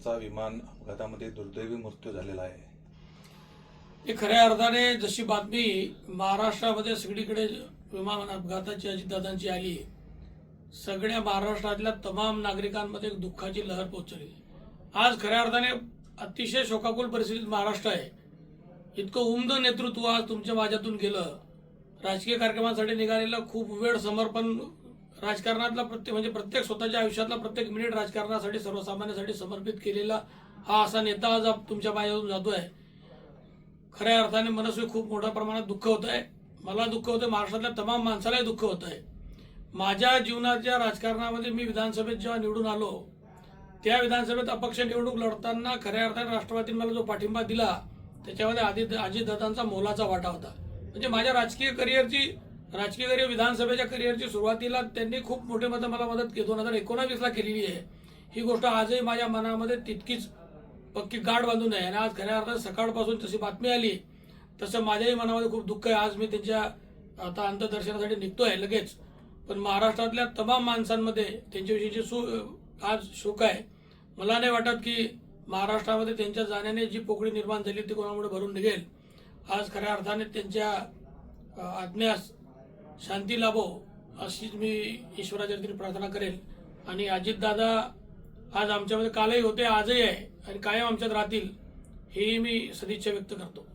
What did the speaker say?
यांचा विमान अपघातामध्ये दुर्दैवी मृत्यू झालेला आहे। ही खऱ्या अर्थाने जशी बातमी महाराष्ट्रामध्ये सगळीकडे विमान अपघाताची अजितदादांची आली, सगळ्या महाराष्ट्रातल्या तमाम नागरिकांमध्ये एक दुःखाची लहर पोहोचली। आज खऱ्या अर्थाने अतिशय शोकाकुल परिस्थितीत महाराष्ट्र आहे। इतकं उमदं नेतृत्व आज तुमच्या माझ्यातून गेलं। राजकीय कार्यक्रमासाठी निघालेलं खूप वेळ समर्पण, राजकारणातला प्रत्येक स्वतःच्या आयुष्यातला प्रत्येक मिनिट राजकारणासाठी सर्वसामान्यांसाठी समर्पित केलेला हा असा नेता आज तुमच्या माझ्यातून जातोय। खऱ्या अर्थाने मनस्वी खूप मोठ्या प्रमाणात दुःख होत आहे। मला दुःख होतं, महाराष्ट्रातल्या तमाम माणसालाही दुःख होत आहे। माझ्या जीवनाच्या राजकारणामध्ये मी विधानसभेत जेव्हा निवडून आलो, त्या विधानसभेत अपक्ष निवडणूक लढताना खऱ्या अर्थाने राष्ट्रवादीने मला जो पाठिंबा दिला त्याच्यामध्ये अजितदादांचा मोलाचा वाटा होता। म्हणजे माझ्या राजकीय करिअर विधानसभेच्या करिअरची सुरुवातीला त्यांनी खूप मोठे मला मदत 2019ला केलेली आहे। ही गोष्ट आजही माझ्या मनामध्ये तितकीच पक्की गाठ बांधून आहे। आणि आज खऱ्या अर्थाने सकाळपासून जशी बातमी आली तसं माझ्याही मनामध्ये खूप दुःख आहे। आज मी त्यांच्या आता अंत्यदर्शनासाठी निघतोय लगेच, पण महाराष्ट्रातल्या तमाम माणसांमध्ये त्यांच्याविषयीची आज शोक आहे। मला नाही वाटत की महाराष्ट्रामध्ये त्यांच्या जाण्याने जी पोकळी निर्माण झाली ती कोणामुळे भरून निघेल। आज खऱ्या अर्थाने त्यांच्या आत्म्यास शांती लाभो अशीच मी ईश्वराचरणी प्रार्थना करेल। आणि अजितदादा आज आमच्यामध्ये कालही होते, आजही आहे आणि कायम आमच्यात राहतील, ही मी सदिच्छा व्यक्त करतो।